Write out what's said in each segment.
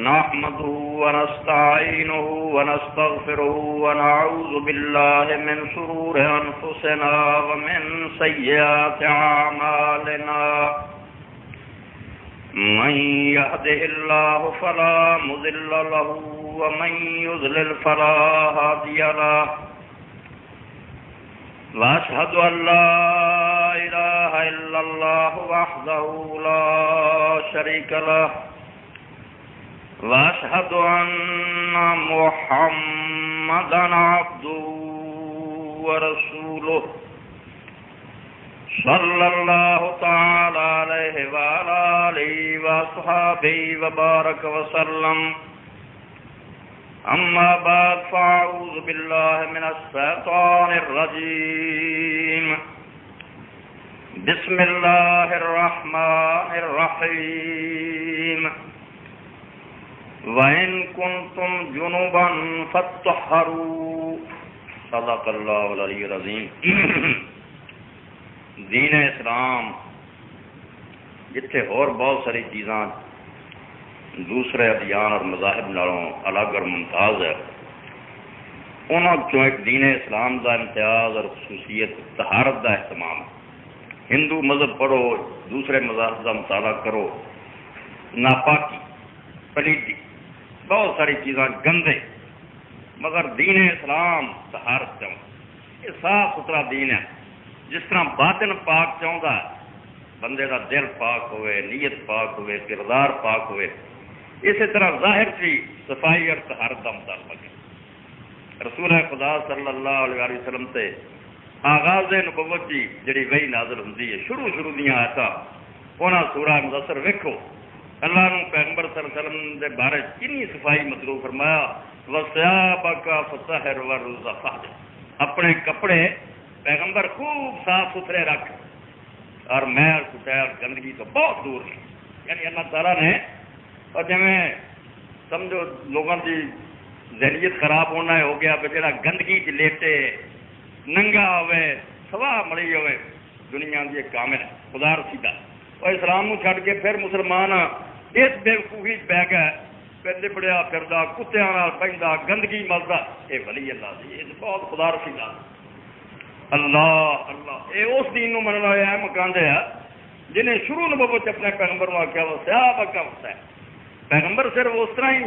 نحمده ونستعينه ونستغفره ونعوذ بالله من شرور أنفسنا ومن سيئات أعمالنا من يهده الله فلا مضل له ومن يضلل فلا هادي له وأشهد أن لا إله إلا الله وحده لا شريك له وأشهد أن محمدا عبده ورسوله صلى الله تعالى عليه وعلى آله وأصحابه وبارك وسلم أما بعد فأعوذ بالله من الشيطان الرجيم بسم الله الرحمن الرحيم وَإِن كُنتُمْ جُنُبًا فَاتَّطَهَّرُوا صدق اللہ العلی العظیم۔ دین اسلام جتھے اور بہت ساری چیزاں دوسرے ادیان اور مذاہب نالوں الگ اور ممتاز ہے، انہوں چوں ایک دین اسلام دا امتیاز اور خصوصیت طہارت دا اہتمام۔ ہندو مذہب پڑھو، دوسرے مذاہب کا مطالعہ کرو، ناپاکی، پلیتی، بہت ساری چیزاں گندے، مگر دین اسلام طہارت چاہوں، یہ صاف ستھرا دین ہے۔ جس طرح باطن پاک چاہتا ہے، بندے کا دل پاک ہوئے، نیت پاک ہوئے، کردار پاک ہوئے، اسی طرح ظاہر کی صفائی اور طہارت کا مطالبہ ہے۔ رسول خدا صلی اللہ علیہ وسلم سے آغاز نبوت کی جڑی وحی نازل ہوتی ہے، شروع دیا آیتاں انہاں سورہ مدثر ویکھو، اللہ نے پیغمبر صلی اللہ علیہ وسلم دے بارے کنی صفائی مطلوب فرمایا، وَثِيَابَكَ فَطَهِّرْ وَالرُّجْزَ فَاهْجُرْ، اپنے کپڑے پیغمبر خوب صاف ستھرے رکھ اور میل کٹیل گندگی تو بہت دور ہے۔ یعنی اللہ تعالیٰ نے، اور جی سمجھو لوگوں کی ذہنیت خراب ہونا ہو گیا، جڑا گندگی چ لیٹے ننگا ہوئے سواہ مڑی ہوئے، دنیا کی ایک کامل ہے خدا رسیدہ۔ اور اسلام کو چھڈ کے پھر مسلمان اس بےوقوفی پی گئے، لبڑیا پھردا، کتیاں نال بہندا، گندگی ملدا، یہ ولی اللہ دی، یہ بہت خدا رسیدہ۔ اللہ اللہ، یہ اس دین کو مننا ہوا ہے مکان دے ہے جنہیں شروع نبوت اپنے پیغمبر کو آخیا وہ صحابہ کا وقت ہے۔ پیغمبر صرف اس طرح ہی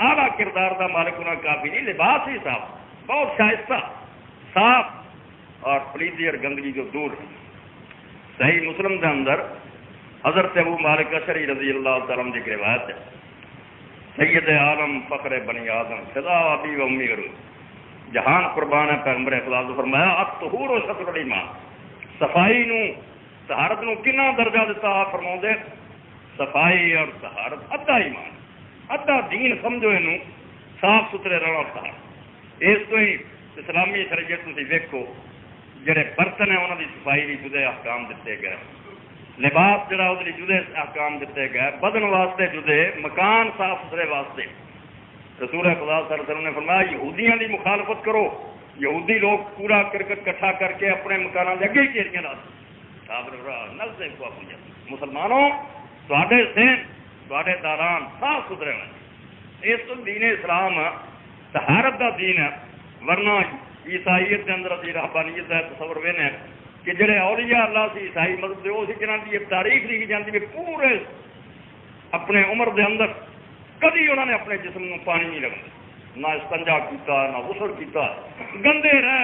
اعلیٰ کردار کا مالک ہونا کافی نہیں، لباس ہی صاف، بہت شائستہ، صاف اور پلیتی اور گندگی جو دور ہے۔ صحیح مسلم کے اندر حضرت ابو مالک اشعری رضی اللہ تعالیٰ عنہ کی روایت ہے، سید عالم فخر بنی آدم فدا ابی و امی غرور، جہان قربان ہے پیغمبر خدا نے فرمایا الطہور و شطر الایمان، صفائی نو طہارت نو کنا درجہ دیتا ہے؟ فرماؤندے صفائی اور طہارت ادھا ایمان، ادھا دین سمجھو، اینو صاف ستھرے رہنا اور طہارت۔ اس تو ہی اسلامی شریعت تسی ویکھو جڑے برتن ہیں انہوں کی صفائی بھی جدے احکام دیتے گئے، لباس جڑا وہ جدے احکام دیتے گئے، بدن واسطے جدے، مکان صاف ستھرے واسطے۔ رسول خدا صلی اللہ علیہ وسلم نے فرمایا یہودیاں کی مخالفت کرو، یہودی لوگ پورا کرکٹ کٹھا کر کے اپنے مکانوں کے اگے ہی کیریاں لا دیں۔ مسلمانوں تے ذہن تے داران صاف ستھرے ہونے، اس تو دین اسلام طہارت کا دین ہے۔ ورنہ عیسائیت کے اندر اسی رہبانیت کا تصور وینے کہ جڑے اولیاء اللہ سے عیسائی مذہب دے وہ جنہاں کی تاریخ لکھی جاتی ہے پورے اپنے عمر دے اندر کدی انہوں نے اپنے جسم کو پانی نہیں لگا، نہ استنجا کیتا، نہ غسل کیتا، گندے رہ،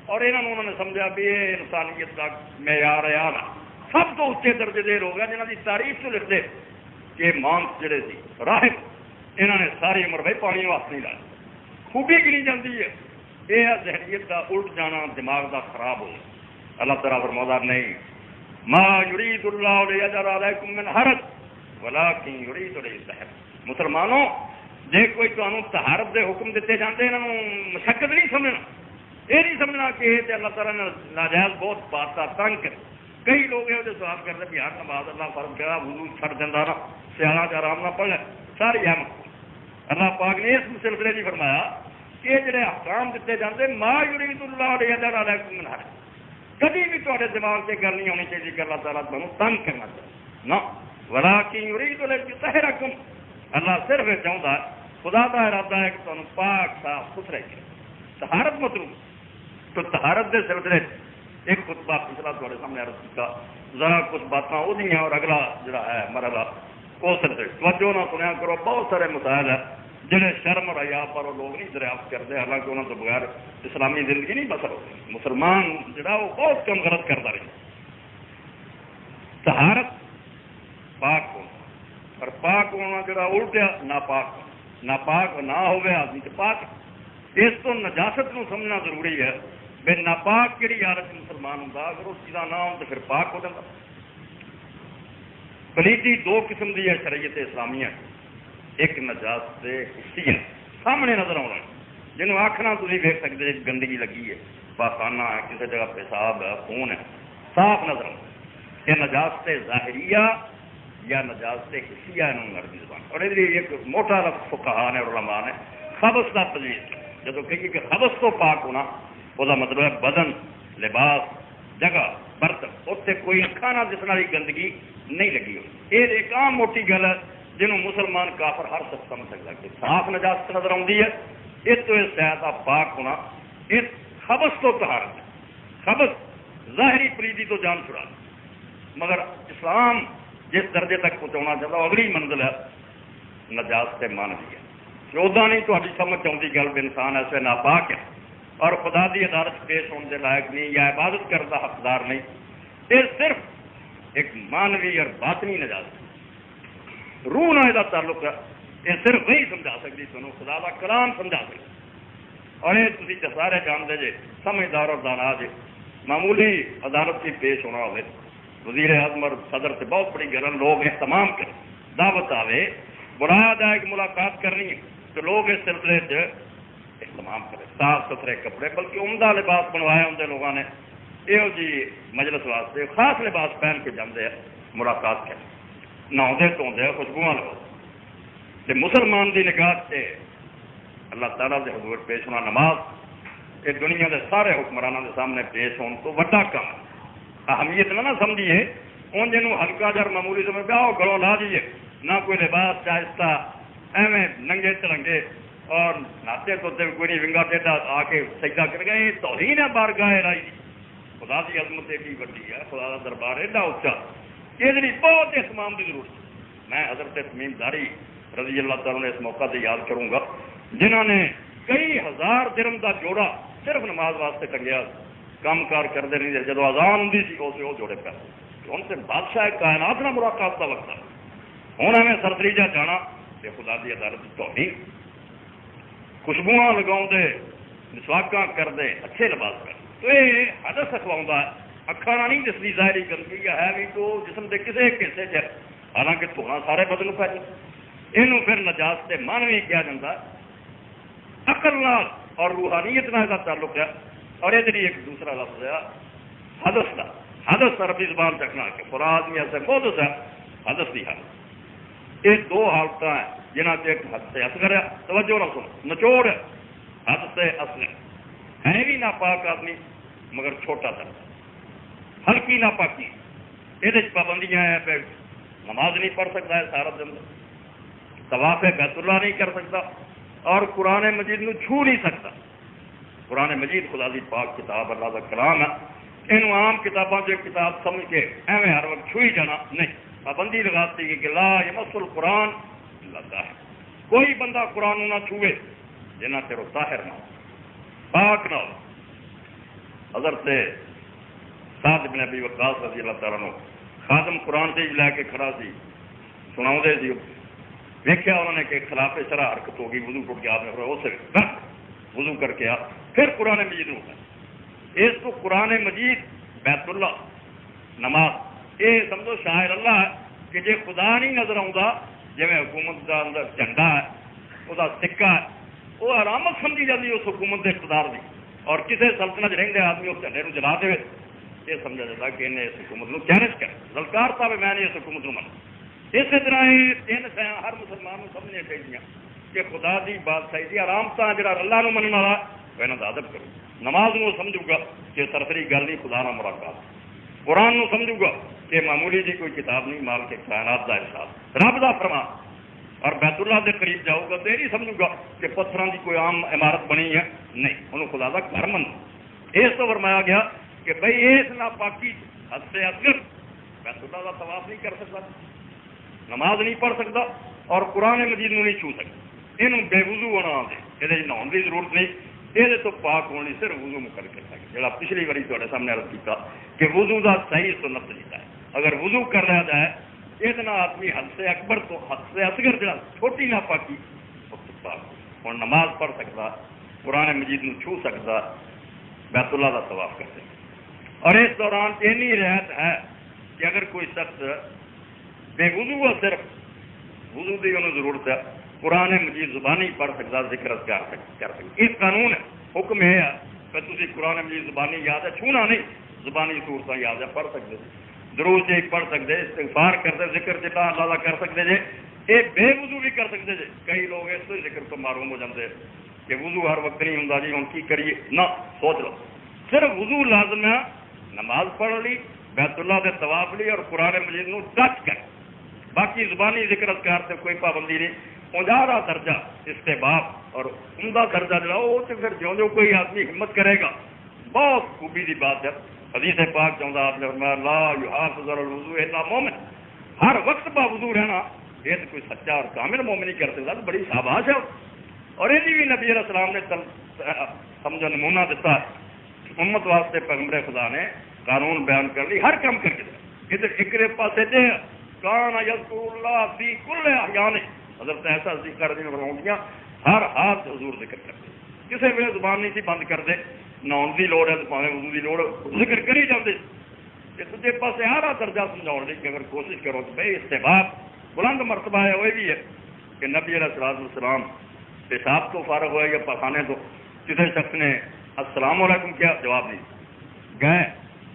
اور انہوں نے سمجھا بھی یہ انسانیت کا معیار ہے۔ سب تو اچے درجے دے لوگ ہیں جنہوں کی تاریخ سے لکھتے کہ مانس جڑے سی راہب، انہوں نے ساری عمر بھائی پانی واسطے نہیں لایا، خوبی گنی جاتی ہے۔ یہ ذہنیت کا الٹ جانا، دماغ کا خراب ہونا۔ اللہ تعالیٰ فرماتا نہیں ما یرید اللہ لیجعل علیکم من حرج ولکن یرید لیطہرکم۔ مسلمانوں جے کوئی تمہیں طہارت دے حکم دیتے جاتے ہیں انہوں مشقت نہیں سمجھنا، یہ نہیں سمجھنا کہ یہ اللہ تعالیٰ نے ناجائز بہت پاتا تنگ کر۔ کئی لوگ یہ سوال کرتے بھی ہر نماز اللہ فرض کرا وضو چھڑ دینا نا، سیاح کا آرام نہ پڑھ لے، ساری احمد اللہ پاک نے اس سلسلے نہیں فرمایا کہ جڑے احکام دیتے جاتے ما یرید اللہ لیجعل علیکم من حرج، کبھی بھی تھوڑے دماغ سے گل نہیں ہونی چاہیے کہ اللہ تعالیٰ تمہیں تنگ کرنا چاہیے۔ نہ ولیکن یرید لیطہرکم، اللہ صرف یہ چاہتا ہے، خدا کا ارادہ ہے کہ تمہیں پاک صاف ستھرے کرے، طہارت مطلوب۔ تو طہارت کے سلسلے ایک خطبہ پچھلا تھوڑے سامنے عرض کیا، ذرا کچھ باتاں وہ اور اگلا جڑا ہے مرحلہ وہ سلسلے توجہ نہ سنیا کرو۔ بہت سارے مسائل ہیں جڑے شرم اور حیا پر وہ لوگ نہیں دریافت کرتے، حالانکہ انہوں تو بغیر اسلامی زندگی نہیں بسر ہوتی۔ مسلمان جڑا وہ بہت کم غلط کرتا رہے۔ طہارت پاک ہونا، اور پاک ہونا جڑا الٹیا ناپاک ہونا، ناپاک نہ ہوئے آدمی تو پاک۔ اس تو نجاست نو سمجھنا ضروری ہے، بے ناپاک کہڑی حالت مسلمان ہوں، اگر اس چیزاں نہ ہو تو پھر پاک ہو جاتا۔ پلیتی دو قسم کی ہے شریعت اسلامیہ، ایک نجاست حسی ہے سامنے نظر آنا، جنہوں آخنا تھی ویک سکتے گندگی لگی ہے، پاخانہ ہے، کسی جگہ پیشاب ہے، خون ہے، صاف نظر آنا، یہ نجاست ظاہریہ یا نجاست حسیہ انہوں عربی زبان۔ اور یہ ایک موٹا لفظ فقہاء نے اور علماء نے خبث کا تجویز کیا۔ جب کہیے کہ خبث تو پاک ہونا، وہ مطلب ہے بدن، لباس، جگہ، برتن، اتنے کوئی کھانا جس والی گندگی نہیں لگی ہو۔ یہ ایک عام موٹی گل ہے جنہوں مسلمان کافر ہر شخص سمجھ سکتا ہے کہ صاف نجاست نظر آتی ہے، اس تو اس کا پاک ہونا، اس خبث تو طہارت ہے۔ خبث ظاہری پلیتی تو جان چھڑا، مگر اسلام جس درجے تک پہنچانا چاہتا وہ اگلی منزل ہے نجاست مانوی ہے۔ چودہ نہیں تو سمجھ آتی گل انسان ایسے ناپاک ہے اور خدا کی عدالت پیش ہونے کے لائق نہیں یا عبادت کرنے کا حقدار نہیں، یہ صرف ایک مانوی اور باطنی نجاست، روح نہ یہ تعلق ہے، یہ صرف وہی سمجھا سکتی تمہیں خدا کا کلام سمجھا سکتی۔ اور یہ تھی سارے جانتے جے، سمجھدار اور دانا جے، معمولی عدالت کی پیش ہونا ہوئے، وزیر اعظم اور صدر سے بہت بڑی گرن لوگ اہتمام کریں، دعوت آئے، بلایا جائے کہ ملاقات کرنی ہے تو لوگ اس سلسلے سے اہتمام کریں، صاف ستھرے کپڑے، بلکہ عمدہ لباس بنوایا اندر لوگوں نے، یہ جی مجلس واسطے خاص لباس پہن کے جاتے ہیں ملاقات کریں، نہاؤندے دھوندے خوشبو لگاؤ۔ مسلمان کی نگاہ سے اللہ تعالیٰ کے حضور پیش ہونا نماز، یہ دنیا کے سارے حکمرانوں کے سامنے پیش ہونے تو وڈا کام ہے۔ اہمیت نہ سمجھیے ان جنہوں ہلکا جر معمولی سمجھ پہ آؤ گلوں لا دیجیے، نہ کوئی لباس چاہستہ ایویں ننگے ترنگے اور ناتے توتے کوئی نہیں ونگا ٹیڈا آ کے سجدہ کر گئے، توہین ہے بارگاہ الہی دی۔ خدا کی عظمت ایڈی وڈی ہے، خدا کا دربار ایڈا اچا، یہ بہت اہتمام کی ضرورت ہے۔ میں حضرت تمیم داری رضی اللہ تعالیٰ نے اس موقع سے یاد کروں گا، جنہوں نے کئی ہزار درم کا جوڑا صرف نماز واسطے ٹنگیا، کام کار کرتے نہیں جب اذان ہوں سی اسے وہ جوڑے پہ ان سے بادشاہ کائنات نہ ملاقات کا وقت ہے، ہوں ہمیں سرتریجا جانا کہ خدا کی عدالت توہین، خوشبو لگاؤ دے، مسواکاں کر دے، اچھے لباس کر، تو یہ حدث اخوا ہے، اکھاں نہیں دستی ظاہری گندگی ہے بھی تو جسم کے کسی ایک حصے چ، حالانکہ دھونا سارے بدن پہ یہ پھر نجاست مانوی کیا جاتا ہے، عقل نال اور روحانیت نال کا تعلق ہے۔ اور یہ جی ایک دوسرا لفظ ہے حدث کا، حدث عربی زبان رکھنا کہ فراد میں ایسے محدث ہے، حدث کی حالت، یہ دو حالت ہیں جنہ سے ایک حد سے اصغر ہے، توجہ نہ سنو، نچوڑ ہے، حد سے اصغر ہے بھی ناپاک آدمی مگر چھوٹا تر، ہلکی ناپاکی، یہ پابندیاں ہیں پہ نماز نہیں پڑھ سکتا ہے سارا دن، طواف بیت اللہ نہیں کر سکتا اور قرآن مجید نو چھو نہیں سکتا۔ قرآن مجید خدا دی پاک کتاب اللہ کا کلام ہے، یہ عام کتابوں سے کتاب سمجھ کے ایویں ہر وقت چھوئی جانا نہیں، پابندی لگاتی ہے کہ لا یمس القرآن الا طاہر، کوئی بندہ قرآن نہ چھوئے جنہ تیرو طاہر نہ ہو، پاک نہ ہو۔ حضرت سعد بن ابی وقاص رضی اللہ تعالیٰ عنہ خادم قرآن سے لے کے کھڑا سی، سناؤں دے سی، دیکھا انہوں نے کہ خلاف شرع حرکت ہوگی، وضو ٹوٹ کے آپ نے اسے وضو کر کے پھر قرآن مجید ہوتا ہے، اس کو قرآن مجید بیت اللہ نماز یہ سمجھو شاعر اللہ ہے کہ جی خدا نہیں نظر آتا، جی حکومت کا اندر جھنڈا ہے، وہ سکہ ہے، وہ علامت سمجھی جاتی اس حکومت کے اقتدار کی، اور کسی سلطنت رہتے آدمی اس جھنڈے کو جلا دے، یہ سمجھا جاتا کہ انہیں اس حکومت کو چیلنج کر للکار تھا بھی میں نے اس حکومت کو من۔ اسی طرح یہ تین شاید ہر مسلمان کو سمجھنے چاہیے کہ خدا کی بادشاہی کی آرامت جا اللہ نو من والا وہ کا ادب کرو، نماز نو سمجھو گا کہ سرسری گل نہیں خدا نہ ملاقات، قرآن نو سمجھو گا کہ یہ معمولی جی کوئی کتاب نہیں، مال کے کائنات کا احساس رب کا فرمان. اور بیت اللہ کے قریب جاؤ گا تو یہ نہیں سمجھوں گا کہ پتھروں کی کوئی عام عمارت بنی ہے، نہیں، انہوں خدا کا گھر من. اس تو فرمایا گیا کہ بھائی اس ناپاکی حد سے اصغر بیت اللہ کا طواف نہیں کر سکتا، نماز نہیں پڑھ سکتا اور قرآن مجید نہیں چھو سکتا. یہ بے وضو ہونا آتے، یہ نہاؤن کی ضرورت نہیں، یہ تو پاک ہونے صرف وضو مکر کر سکے. جا پچھلی باری تھوڑے سامنے عرض کیا کہ وضو کا صحیح سنت طریقہ ہے. اگر وضو کر رہا جائے یہ آدمی حد سے اکبر تو حد سے اصغر جڑا چھوٹی ناپاکی ہوں نماز پڑھ سکتا، قرآن مجید میں چھو سکتا، بیت اللہ کا طواف کر سکتا. اور اس دوران اینی رعایت ہے کہ اگر کوئی شخص بے وضو صرف وضو کی انہوں ضرورت ہے، قرآن مجید زبانی پڑھ سکتا، ذکر اذکار کر سکتا. یہ قانون ہے، حکم یہ ہے کہ تھی قرآن مجید زبانی یاد ہے، چھونا نہیں، زبانی صورتیں یاد ہے پڑھ سکتے، ضرور سے پڑھ سکتے، استغفار کرتے، ذکر جتنا اللہ کر سکتے جی. یہ بے وضو بھی کر سکتے جی. کئی لوگ اس ذکر تو معروم ہو جاتے کہ وضو ہر وقت نہیں ہوں جی، ہوں کی کریے نہ سوچ لو. صرف وضو لازم ہے، نماز پڑھ لی، بیت اللہ کے طواف لی اور قرآن مجید نو ٹچ کر. باقی زبانی ذکر اذکار سے کوئی پابندی نہیں. 50 درجہ استحباب اور عمدہ درجہ جڑا وہ تو پھر جو جو کوئی آدمی ہمت کرے گا بہت خوبی کی بات ہے. حدیث پاک چاہتا آپ نے فرمایا لا یحافظ علی الوضوء الا مومن، ہر وقت باوضو رہنا یہ تو کوئی سچا اور کامل مومن نہیں کر سکتا. تو بڑی شاباش ہے. اور یہ بھی نبی علیہ السلام نے سمجھو نمونہ دیتا ہے امت واسطے. پیغمبر خدا نے قانون بیان کر لی ہر کام کر کے. ادھر ایک پاسے دے کان یذکر اللہ فی کل احیان، حضرت ایسا ذکر دیا ہر ہاتھ حضور ذکر کرتے، کسی ویلے زبان نہیں سی بند کرتے. نہاؤن کی لوڑ ہے تو پاوے وضو کی لوڑ ذکر کری جاتے. دوجے پاس ہر درجہ سمجھاؤ لی کہ اگر کوشش کرو تو بھائی استحباب بلند مرتبہ ہے. وہ بھی ہے کہ نبی علیہ السلام پیشاب تو فارغ ہوئے یا پخانے تو کسی شخص نے السلام علیکم کیا جواب نہیں، گئے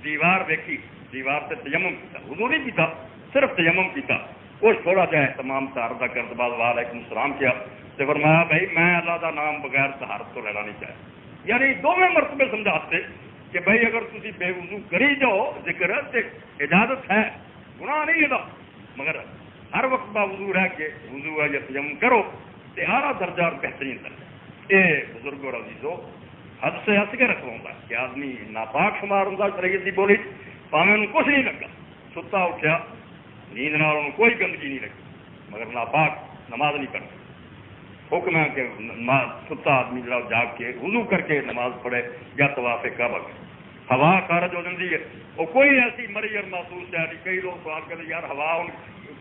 دیوار دیکھی، دیوار سے تیمم کیا، وضو نہیں پیتا، صرف تیمم پیتا. کچھ تھوڑا جا تمام سہارت کرتے بعد وعلیکم السلام کیا تو فرمایا بھائی میں اللہ کا نام بغیر سہارت تو لینا نہیں چاہے. یعنی دونوں مرتبے سمجھاتے کہ بھائی اگر تھی بے وضو کری جاؤ ذکر تو اجازت ہے، گناہ نہیں ہے، مگر ہر وقت باوضو رہ کے وضو ہے یا تیمم کرو تو اعلیٰ درجہ اور بہترین درجہ. یہ بزرگ اور عزیزو حد سے ہس کے رکھوا کہ آدمی ناپاک شمار ہوں شریعت کی بولی پاوے انہوں کچھ نہیں لگا، ستا اٹھا نیند نال انہوں کوئی گندگی نہیں لگی مگر ناپاک نماز نہیں پڑھتا. حکم ہے کہ ستا آدمی جڑا جاگ کے وضو کر کے نماز پڑھے یا طواف کعبہ کرے. ہوا خارج ہو جاتی ہے وہ کوئی ایسی مری اور محسوس ہے نہیں. کئی لوگ سوال کرتے یار ہوا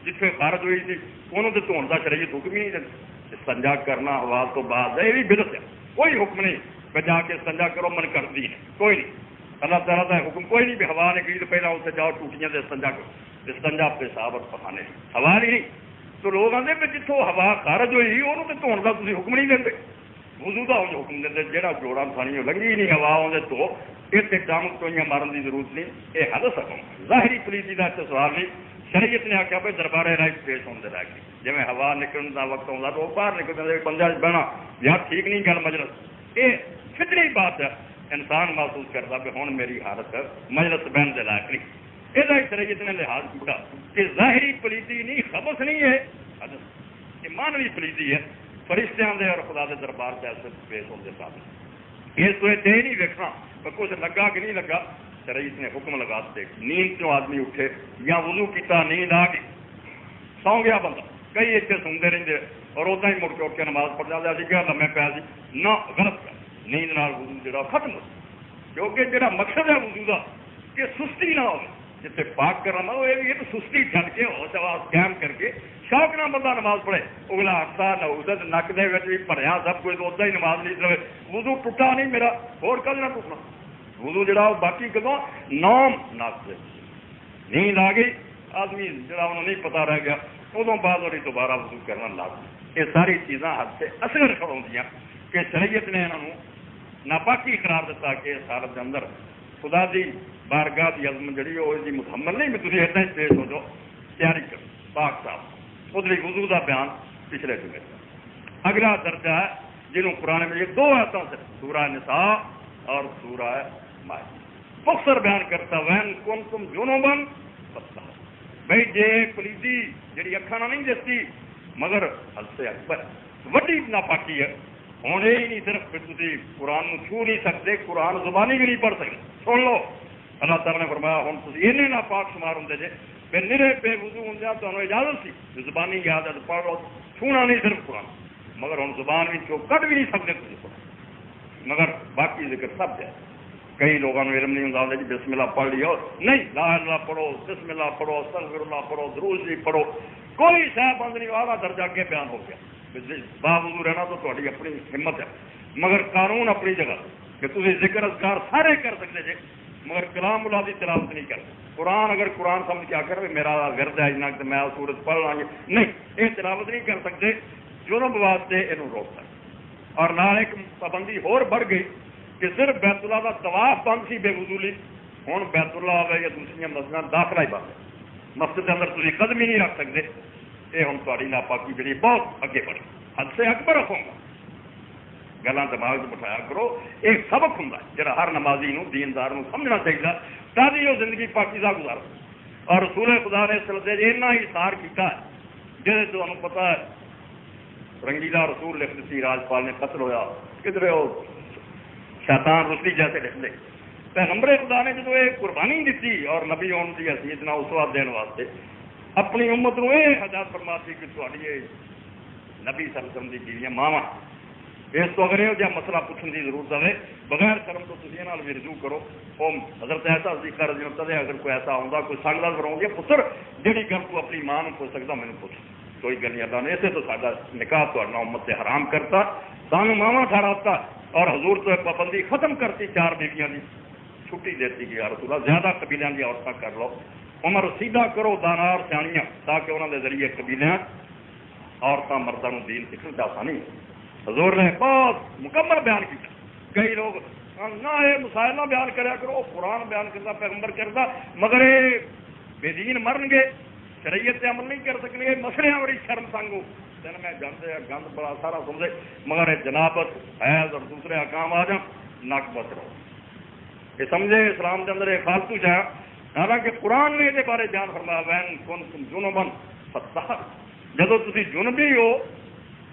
جتنے خارج ہوئی تھی انہوں نے دھونے کا شریعت حکم ہی نہیں دیتا. استنجا کرنا ہوا تو بعد یہ بھی بدعت ہے، کوئی حکم نہیں کہ جا کے استنجا کرو من کرتی ہے، کوئی نہیں. اللہ تعالیٰ کا حکم کوئی نہیں بھی ہوا نے کی تو پہلے اسے جاؤ ٹوٹیاں سے استنجا کرو. استنجا پیشاب اور پخانے ہوا نہیں. تو لوگ آتے کہ جتوں ہوا خارج ہوئی انہوں تو دھونے کا تھی حکم نہیں دیں. وضو کا حکم دیں جہاں جوڑا تھانی لگی نہیں ہوا آدھے تو یہ کام کوئی مارن کی ضرورت نہیں. یہ حدث حکم ظاہری پلیتی کا اتنے سوال نہیں. شریعت نے آخیا بھائی دربارے رائے پیش ہونے لگ گئی جی ہوا نکلنے کا وقت آتا تو وہ باہر نکلتے بندہ بہنا یار ٹھیک نہیں گل مجلس. یہ فطری بات ہے، انسان محسوس کرتا کہ ہوں میری حالت مجلس بہن کے لائق نہیں. یہ شریعت نے لحاظ کیا کہ ظاہری پلیتی نہیں، خبص نہیں ہے، یہ مانوی پلیتی ہے. فرشتیاں دے اور خدا دے دربار سے ایسے پیش ہوتے ساتھ اس کو یہ نہیں دیکھنا کہ کچھ لگا کہ نہیں لگا. شریعت نے حکم لگا دے نیند چوں آدمی اٹھے یا وضو کیتا نیند آ گئی سو گیا بندہ، کئی اتنے سوندے رہتے اور ادا ہی مڑ کے اٹھ کے نماز پڑھ جاتا سی کیا لمے پیا سی نہ غلط کر. نیند نال وضو جڑا ختم ہو کیونکہ جڑا مقصد ہے وضو کا کہ سستی نہ ہو. جتنے پاک کرنا وہ یہ تو سستی چھڈ کے ہوش آواز قائم کر کے شوق نہ بندہ نماز پڑھے. اگلا ہٹتا نہ نک دے بھی بھریا سب کچھ ادا ہی نماز نہیں رہے. وضو ٹوٹا نہیں میرا اور کل نہ ٹوٹنا. وضو جڑا باقی کدوں نوم نس نیند آ گئی آدمی جڑا انہوں نہیں پتا رہ گیا ادوں بعد اور دوبارہ وضو کرنا لازم. یہ ساری چیزاں حد سے اثر کھڑوندیاں کہ شریعت نے انہوں ناپاکی قرار دیتا کہ اس حالت کے اندر خدا دی بارگاہ کی عظم جڑی وہ مکمل نہیں بھی تھی اتنا ہی پیش ہو جاؤ تیاری کرو پاک صاحب. ادھر وضو کا بیان پچھلے جمعے کا. اگلا درجہ ہے جنہوں قرآن میں یہ 2 آیتوں سے سورہ نساء اور سورہ مائدہ مختصر بیان کرتا وین کن تم جنوبن بھائی جے پلیتی جی اکھاں نہیں دستی مگر حد سے اکبر وڈی ناپاکی ہے. ہوں یہ نہیں صرف تھی قرآن چھو نہیں سکتے، قرآن زبانی بھی نہیں پڑھ سکتے. سن لو اللہ تعالیٰ نے فرمایا ہوں تھی اینے ناپاک شمار ہوں جی بے نرے بے وضو ہوں تمہیں اجازت سی زبانی یاد ہے پڑھ لو، چھونا نہیں صرف قرآن، مگر ہوں زبان بھی کٹ بھی نہیں سکتے قرآن، مگر باقی ذکر سب ہے. کئی لوگوں نے علم نہیں ہوں جی بسم اللہ پڑھ لیا نہیں، لا اللہ پڑھو، بسم اللہ پڑھو، استغفر اللہ پڑھو، درود شریف پڑھو، کوئی شہ بند نہیں. والا درجہ اگے بیان ہو گیا. باوضو رہنا تو تھوڑی اپنی ہمت ہے، مگر قانون اپنی جگہ کہ تھی ذکر اذکار سارے کر سکتے جی، مگر کلام اللہ کی تلاوت نہیں کر. قرآن اگر قرآن سمجھ کیا کر میرا ورد ہے جنا کہ میں سورت پڑھ لوں گی، نہیں یہ تلاوت نہیں کر سکتے. جنوب واسطے یہ روک سکتے. اور نہ ایک پابندی ہور بڑھ گئی کہ صرف بیت اللہ کا طواف بند سی بے وضولی، ہوں بیت اللہ ہوئے یا دوسری مسجد داخلہ ہی بند ہے، مسجد کے اندر تھی قدم ہی نہیں رکھ سکتے. یہ ہوں تاری ناپاکی جی بہت اگے بڑھی. حد سے اکبر رکھوں گا گلان دماغ سے بٹھایا کرو. ایک سبق ہوں جہاں ہر نمازی دیندار سمجھنا چاہیے تاکہ وہ زندگی پاکیزہ گزارو. اور رسول خدا نے اس سلسلے اتنا ہی اشار کیا ہے جہد تمہیں پتا ہے رنگیلا رسول لکھ دیتی راجپال نے قتل ہویا کدھر وہ شیطان رسلی جیسے لکھ دے. پیغمبر خدا نے جب یہ قربانی دیتی اور نبی ہونے کی حیثیت نہ اسوات دین واسطے اپنی امت کو یہ ہدایت فرماتی کہ تھوڑی نبی صلی اللہ علیہ وسلم کی بیویاں ماواں اس تو اگر یہ مسئلہ پوچھنے کی ضرورت ہے بغیر شرم تو تھی یہ بھی رجوع کرو. وہ حضرت ایسا صدیقہ رضی اللہ عنہ اگر کوئی ایسا آؤں کوئی سنگ لگ رہا گیا پتر جہی گل تو اپنی ماں کو پوچھ سکتا مجھے پوچھ کوئی گل نہیں اللہ نے اسے تو سارا نکاح تو امت سے حرام کرتا سانو ماوا ٹھہراتا اور حضور تو پابندی ختم کرتی 4 بیویاں کی چھٹی دیتی کہ یا رسول اللہ زیادہ قبیلیاں کی عورتیں کر لو عمر سیدھا کرو دانار سیاحیاں تاکہ انہوں کے ذریعے قبیلیاں عورتیں مردوں دین سیکھنے سے آسانی. حضور نے بہت مکمل بیان کیا. کئی لوگ نہ یہ مسائل نہ بیان کریا کرو قرآن بیان کرتا پیغمبر کرتا مگر یہ بے دین مرن گے شریعت عمل نہیں کر سکیں مسئلے بڑی شرم سنگو دن میں جانتے ہیں گند بڑا سارا سمجھے مگر جنابت حیض اور دوسرے احکام آ جائیں نک بس رہو. یہ سمجھے اسلام کے اندر یہ فالتو جہاں حالانکہ قرآن نے یہ بارے بیان فرمایا وین کون تم جنوبن فتح جدو تھی جنبی ہو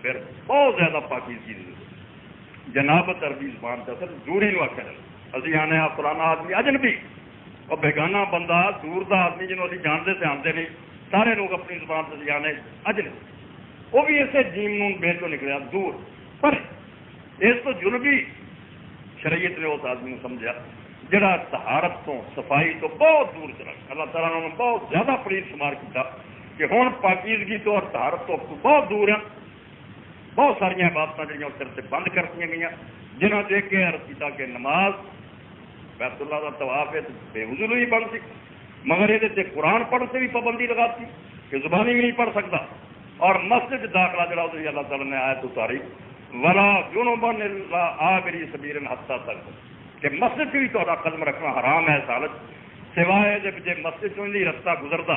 پھر بہت زیادہ پاکیزگی جنابت عربی زبان سے اصل دوری نو آخر ابھی آنے فلانا آدمی اجنبی اور بیگانہ بندہ دور دا آدمی جنہوں ابھی جانتے سے آتے نہیں سارے لوگ اپنی زبان سے آنے اجنبی وہ بھی اسے جیم نون بے تو نکلیا دور پر اس تو جنبی شریعت نے اس آدمی کو سمجھا جڑا طہارت تو صفائی تو بہت دور چلا. اللہ تعالیٰ نے بہت زیادہ پلیز شمار کیا کہ ہوں پاکیزگی تو اور طہارت تو بہت دور ہیں. بہت ساریا عبادت جہاں سر سے بند کرتی گئی جنہوں نے دیکھ کے عرض کیا کہ نماز بیت اللہ کا طواف ہے بے وضو ہی بند سی مگر یہ قرآن پڑھنے سے بھی پابندی لگاتی کہ زبانی بھی نہیں پڑھ سکتا. اور مسجد داخلہ جڑا اللہ تعالیٰ نے آیا تو ساری ولا جنوبن آبری سبیر حتیٰ تک کہ مسجد بھی تو قدم رکھنا حرام ہے سالت سوائے جب مسجد چوں نہیں رستہ گزرتا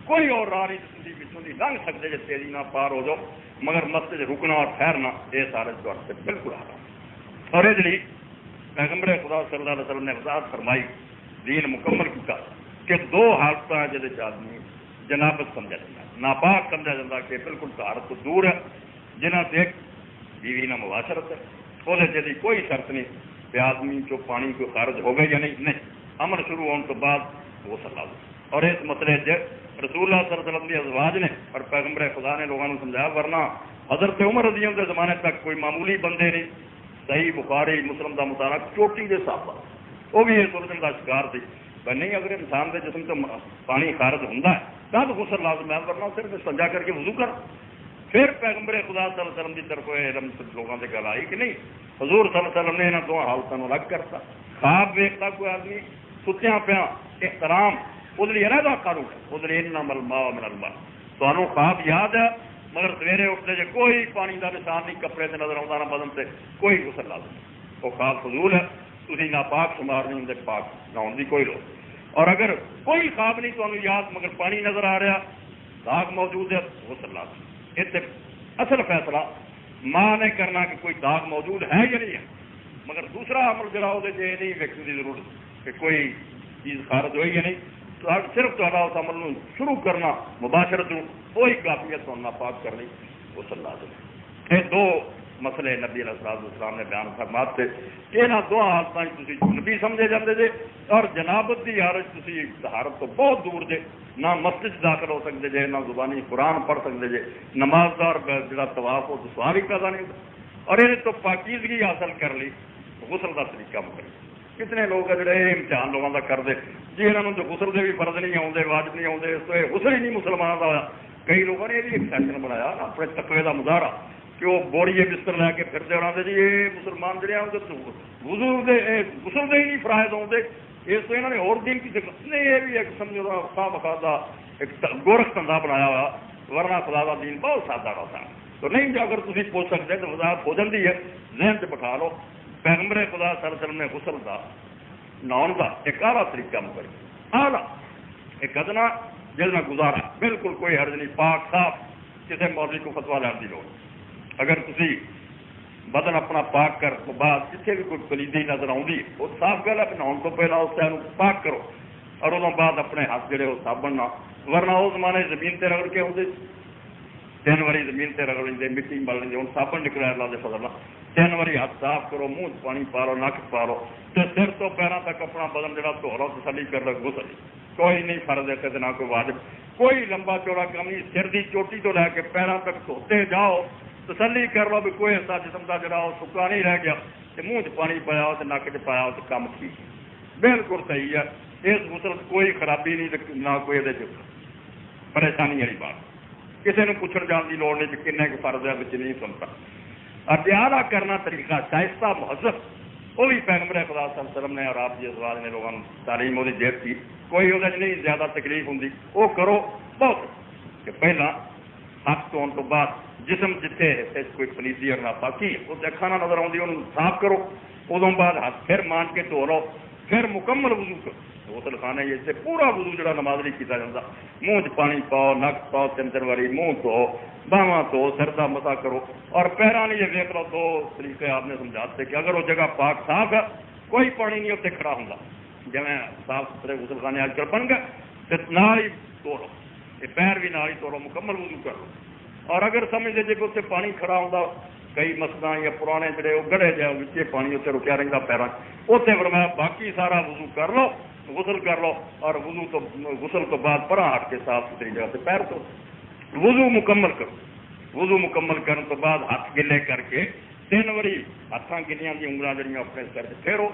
کوئی اور راہ نہیں پچھوں نہیں لنگ سکتے جب تیزی نہ پار ہو جاؤ مگر مسجد رکنا اور ٹھہرنا یہ سالت سے بالکل حرام. اور یہ جی پیغمبر خدا صلی اللہ علیہ وسلم نے وضاحت فرمائی دین مکمل کیا کہ 2 حالت ہیں جہد آدمی جنابت سمجھا جاتا ناپاک سمجھا جاتا کہ بالکل طہارت تو دور ہے جنہ سے ایک بیوی نہ مباشرت ہے وہ جی کوئی شرط نہیں کہ آدمی جو پانی کو خارج ہو گئے یا نہیں عمل شروع ہونے تو بعد وہ سلا دو. اور اس مسئلے رسول اللہ صلی اللہ علیہ وسلم کی ازواج نے اور پیغمبر خدا نے لوگوں کو سمجھایا ورنہ حضرت عمر رضی اللہ کے زمانے تک کوئی معمولی بندے نہیں صحیح بخاری مسلم کا مطالعہ چوٹی کے صحابہ وہ بھی اس الجھن کا شکار تھی بھائی نہیں اگر انسان کے جسم سے پانی خارج ہوتا ہے تو غسل لازم ہے ورنہ صرف سجا کر کے وضو کر. پھر پیغمبر خدا صلی اللہ علیہ وسلم کی طرف علم لوگوں سے گل آئی کہ نہیں حضور صلی اللہ علیہ وسلم نے یہاں 2 حالتوں الگ کرتا. خواب ویکتا کوئی آدمی ستیا پیا احترام وہ علیحدہ قانون ہے وہ انما الماء من الماء تمہیں خواب یاد ہے مگر سویرے اٹھتے جی کوئی پانی کا نشان نہیں کپڑے سے نظر آتا نہ بدن سے کوئی غسل لازم وہ خواب فضول ہے تھی ناپاک شمار نہیں ہوتے پاک نہ ہونے کی کوئی لوگ. اور اگر کوئی خواب نہیں تمہیں یاد مگر پانی نظر آ رہا داغ موجود ہے غسل لازم. اس اصل فیصلہ ماں نے کرنا کہ کوئی داغ موجود ہے یا نہیں ہے مگر دوسرا عمل جڑا وہ نہیں ویکھنے کی ضرورت کہ کوئی چیز خارج ہوئی یا نہیں صرف اس عمل نو شروع کرنا مباشرت وہی کافیت تو ناپاک کرنی غسل لازم ہے۔ یہ دو مسئلے نبی علیہ السلام نے بیان فرماتے کہ یہاں دو حالتوں تھی نبی سمجھے جاتے جے اور جنابت کی حالت تھی طہارت تو بہت دور جے، نہ مسجد داخل ہو سکتے جے، نہ زبانی قرآن پڑھ سکتے جے، نمازدار جڑا طواف ہو تو سوال ہی پیدا نہیں ہوتا، اور یہ تو پاکیزگی حاصل کر لی غسل کا طریقہ مکر۔ کتنے لوگ ہے جڑے امتحان لوگوں کا کرتے جی انہوں تو غسل کے بھی فرض نہیں آتے، واجب نہیں آتے، اس تو غسل ہی نہیں مسلمانوں کا ہوا۔ کئی لوگوں نے یہ بھی ایک فیشن بنایا اپنے تقوی کا مظاہرہ کہ وہ بوڑیے بستر لے کے پھرتے اور جی یہ مسلمان جڑے وضو دے غسل دے ہی نہیں فرائض آتے، اس تو انہوں نے اور دین کی نہیں، یہ بھی ایک سمجھو خواہ بخواہ ایک گورکھ دھندا بنایا ہوا، ورنہ خدا کا دین بہت سادہ ہوتا ہے۔ تو نہیں جو اگر تم پوچھ سکتے تو وضاحت ہو جاتی ہے، ذہن سے بٹھا لو پیغمبر خدا صلی اللہ علیہ وسلم نے غسل کا نہاؤن کا ایک اعلیٰ طریقہ مکر اعلیٰ ایک ادنا جس میں گزارا بالکل کوئی حرج نہیں، پاک صاف، کسی مولوی کو فتوا لینے کی لوڑ۔ اگر تسی بدن اپنا پاک کر تو بعد جتنے بھی کوئی کلیدی نظر آؤں وہ صاف گل ہے، نہاؤن تو پہلا اس ٹائم پاک کرو اور اس بعد اپنے ہاتھ جڑے وہ صابن نہ، ورنہ اس زمانے زمین تے رگڑ کے آتے 3 واری زمین تے رگڑ لیں مٹی مل لیں، ہوں صابن نکلا اللہ دے فضل 3 واری ہاتھ صاف کرو، منہ پانی پا لو، نک پا لو، سر تو پیروں تک اپنا بدن جڑا دھو لو، تسلی کر لو غسل کوئی نہیں فرض ہے نہ کوئی واجب، کوئی لمبا چوڑا کام نہیں، سر کی چوٹی تو لے کے پیروں تک دھوتے جاؤ، تسلی کر لو بھی کوئی ایسا جسم کا جڑا وہ سکا نہیں رہ گیا، منہ چ پانی پایا ہو نک چ پایا ہو تو کام ٹھیک بالکل صحیح ہے۔ اس غسل کوئی خرابی نہیں، نہ کوئی یہ پریشانی والی بات، کسی نے پوچھنے جان کی لوڑ نہیں کہ کن کے فرض ہے بچ نہیں سنتا۔ ارتیادہ کرنا طریقہ شائستہ مہذب وہ بھی پیغمبر خدا صلی اللہ علیہ وسلم نے اور آپ کی ازواج نے لوگوں تعلیم وہ دے دی، کوئی وہ نہیں زیادہ تکلیف ہوں وہ کرو بہت کہ پہلا ہاتھ دھون تو بعد جسم جتنے کوئی پلیزی اور ناپاکی اس اکھا نہ نظر آتی انہوں صاف کرو، ادوں بعد ہاتھ پھر مان کے دھو لو، پھر مکمل وضو کرو۔ غسل خانے سے پورا وضو جڑا نماز نہیں کیا جاتا، منہ چ پانی پاؤ، نک پاؤ 3 واری، منہ دھو، باواں دھو، سر کا مسا کرو، اور پیروں نے یہ دیکھ لو 2 طریقے آپ نے سمجھاتے کہ اگر وہ جگہ پاک صاف ہے کوئی پانی نہیں اتنے کھڑا ہوں، جی صاف ستھرے غسل خانے آج کل بن گئے تو نال ہی دھو لو، یہ پیر بھی نال ہی دھو لو، مکمل وضو کر لو۔ اور اگر سمجھتے جی کہ اتنے پانی کھڑا ہوں کئی مسجد یا پرانے جڑے وہ گڑے جائے بچے پانی اتنے رکیا رہتا پیروں اتنے فرمایا باقی سارا وضو کر لو، غسل کر لو، اور غسل تو بعد پرا ہٹ کے صاف ستھری جگہ سے پیر تو وضو مکمل کرو۔ وضو مکمل کرنے تو بعد ہاتھ گلے کر کے 3 واری ہاتھاں گلیاں کی انگلوں جڑیاں اپنے سر سے پھیرو،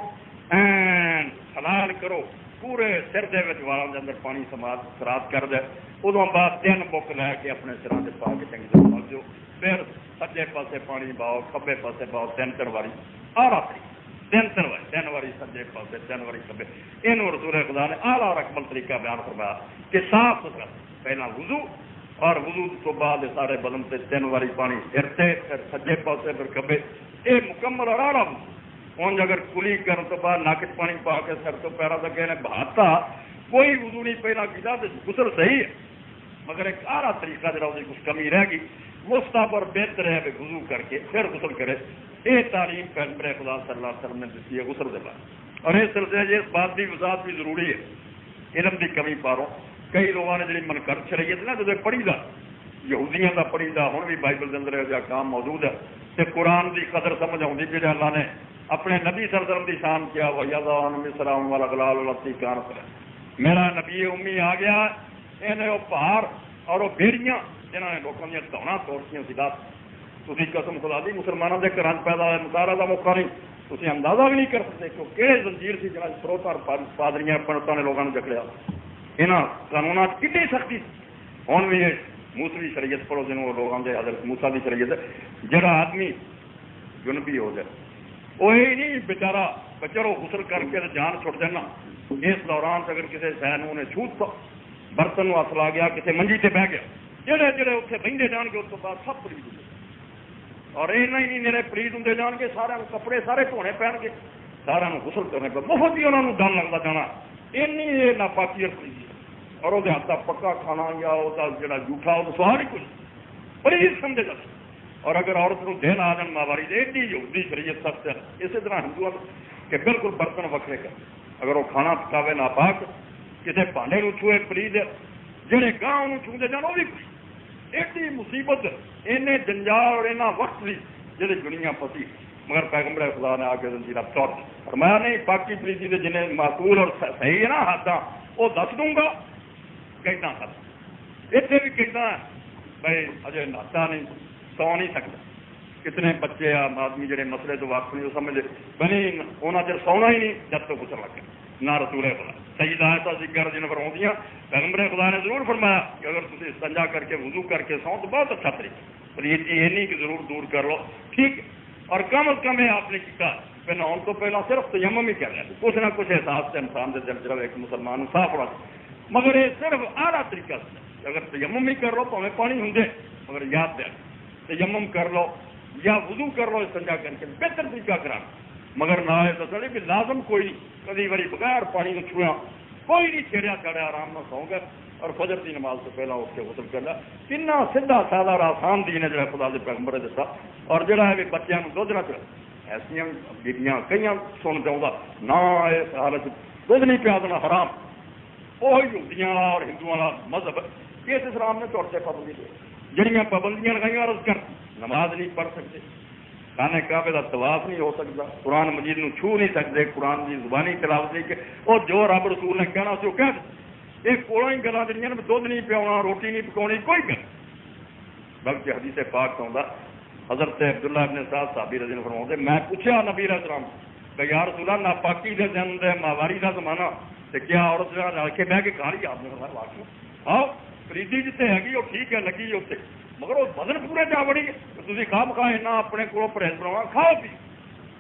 این حلال کرو، پورے سر دے والاں دے اندر پانی سرات کر دے، ادوں بعد 3 بک لے کے اپنے سراں سے پا کے چنگی طرح مل جاؤ، پھر سجے پاسے پانی پاؤ، کھبے پاسے پاؤ 3 واری، اور آخری 3 واری سجے پاسے 3 واری کھبے۔ یہ رسول خدا نے اعلیٰ اور اکمل طریقہ بیان فرمایا کہ صاف ستھرا پہلا وضو، اور وضو تو بعد سارے بدن سے 3 واری پانی سر سے، پھر سجے پاسے، پھر کھبے، یہ مکمل اور اعلیٰ وضو۔ ہوں اگر کلی کرنے تو بعد نک چ پانی پا کے سر تو پیروں تک نے بہاتا کوئی وضو نہیں پہلا کیا تو غسل صحیح ہے، مگر ایک اعلیٰ طریقہ جڑا اس کچھ کمی رہ گئی مستحب اور بہتر ہے کہ وضو کر کے پھر غسل کرے۔ یہ تعلیم پیغمبر خدا صلی اللہ علیہ وسلم نے دیتی ہے غسل کے بعد، اور اس سلسلے اس بات کی وضاحت بھی ضروری ہے، علم کی کمی پارو کئی لوگوں نے جی منکر شریعت نا جب پڑھی دا یہودیاں دا پڑھی دا ہوں بھی بائبل کے اندر یہ کام موجود ہے، تو قرآن کی قدر سمجھ آتی کہ اللہ نے اپنے نبی صلی اللہ علیہ وسلم کی شان کیا وسلام والا گلال التی کان کر میرا نبی امی آ گیا، انہیں وہ پہاڑ اور وہ بیڑیاں جنہوں نے لوگوں دیا دھونا توڑیاں سی دس تھی قسم خدا دی مسلمانوں کے گھر پیدا ہوا مطالعہ کا موقع نہیں، تھی اندازہ بھی نہیں کر سکتے کہ کہڑے زنجیر سی جنہیں فروتار پادریاں پنڈتوں نے لوگوں نے جکڑیا، یہاں قانون کتنی سختی ہوں بھی موسوی شریعت پڑھو جنہوں لوگوں کے حضرت موسیٰ کی شریعت جڑا آدمی جنبی ہو جائے وہی نہیں بیچارہ بچارو غسل کر کے جان چھٹ جانا، اس دوران اگر کسی شہر نے چھوٹ برتن ہاتھ لا گیا کسی منجی سے بہ گیا جڑے جڑے اتنے بہتے جان گے اس بعد سب پلیز ہوں، اور یہ نہیں میرے پلیز ہوں جان گے، سارے کپڑے سارے دھونے پہن گے، سارا غسل کرنے پہ مفت ہی انہوں نے ڈن لگتا جانا، یہ ناپاکی اور پلیز اور وہ ہاتھ کا پکا کھانا یا وہ جا جھوٹا وہ سوال ہی کچھ پلیز سمجھے جاتا، اور اگر عورت کو دن آ جان ماواری ایڈی یہودی شریعت سخت ہے، اسی طرح ہندو کہ بالکل برتن وکرے کر، اگر وہ کھانا پکاوے ناپاک کسی بھانڈے چھوئے پلیز جہے گاہ انہوں چھوندے جان وہ بھی ایڈی مصیبت اینے جنجال اور اینا وقت بھی جہے دنیا پسی مگر پیغمبر خدا نے آ کے زنجیرہ توڑ فرمایا نہیں پاکی پلیتی دے جنہیں معقول اور صحیح ہے نا حداں وہ دس دوں گا کہنا حد اتنے بھی کہنا ہے بھائی اجے نہاتا نہیں سو نہیں سکتا کتنے بچے آدمی جڑے مسئلے تو واقف نہیں سمجھے بنی انہوں چر سونا ہی نہیں جب تو کچھ لگے نہ رسول خدا سید آیت ذکر جن پر ہوندیاں پیغمبر خدا نے ضرور فرمایا کہ اگر تم استنجا کر کے وضو کر کے سو تو بہت اچھا طریقہ پر یہ نہیں کہ ضرور دور کر لو ٹھیک ہے اور کم از کم ہے آپ نے کیا کہ نہاؤن تو پہلا صرف تیمم ہی کر رہے کچھ نہ کچھ احساس سے انسان سے دل جرب ایک مسلمان صاف رہا مگر یہ صرف اعلیٰ طریقہ سے اگر تیمم ہی کر لو تو ہمیں پانی ہوں مگر یاد دیں تیمم کر لو یا وضو کر لو استنجا کر کے بہتر طریقہ کرا مگر نہ ہے تسلی بھی لازم کوئی نہیں کبھی بڑی بغیر پانی کو چھویا کوئی نہیں چھیڑیا چڑھیا آرام نہ سو گئے اور فجر کی نماز سے پہلا اٹھ کے غسل کرنا کنا سیدھا سادہ اور آسان دین ہے جڑا خدا دے پیغمبر نے دسا اور جڑا ہے بچوں کو دودھ نہ چڑھا ایسا بیبیاں کئی سن چاہتا نہ اس حالت دودھ نہیں پیا دینا حرام وہ یہودیاں اور ہندوؤں والا مذہب اس اسلام نے طور سے پابندی دی جہاں پابندیاں لگائیاں عرض کر نماز نہیں پڑھ سکتے خانے کعبے کا طواف نہیں ہو سکتا قرآن مجید نو چھو نہیں سکتے قرآن کی زبانی تلاوت نہیں کہ وہ جو رب رسول نے کہنا سی وہ کہہ یہ کوڑا ہی گلا جہاں دودھ نہیں پیا روٹی نہیں پکاؤنی کوئی گل بلکہ حدیث پاک آتا حضرت عبداللہ ابن سعد صحابی رضی اللہ عنہ فرماتے میں پوچھا نبی علیہ السلام کہ یا رسول اللہ ناپاکی دے دن دے ماہواری کا زمانہ تو کیا عورت رل کے بہ کے کھا رہی آپ نے فرمایا واقعی ہاں فریدی جتنے ہے وہ ٹھیک ہے لگی اتنے مگر وہ بدن پورے جا بڑی تھی کھا مکھا نہ اپنے کو پرہیز بناؤ کھاؤ بھی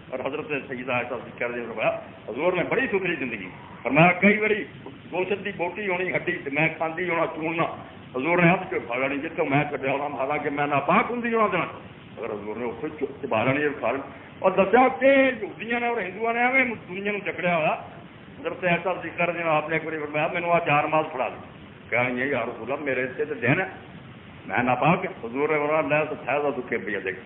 اور حضرت سیدہ عائشہ کہہ رہے فرمایا حضور نے بڑی ستھری زندگی فرمایا کئی باری گوشت کی بوٹی ہونی ہڈی میں کھاندی ہونا چوننا حضور نے ہاتھ کھا لینی جتوں میں کٹیا ہونا حالانکہ میں ناپاک ہوں ہونا دینا اگر حضور نے اتنے چبا لینی کھا لینی اور دسیا کہ یہودیاں نے اور ہندوؤں نے ایویں دنیا کو جکڑیا ہوا حضرت ایسا ذکر دینا آپ نے ایک بار فرمایا مینو آ 4 ماس پڑھا دی کہا یہ یار رسول اللہ میرے سے تو دین ہے میں ناپاک حضور نے فرمایا لے تو فائدہ دکھے پہ دیکھ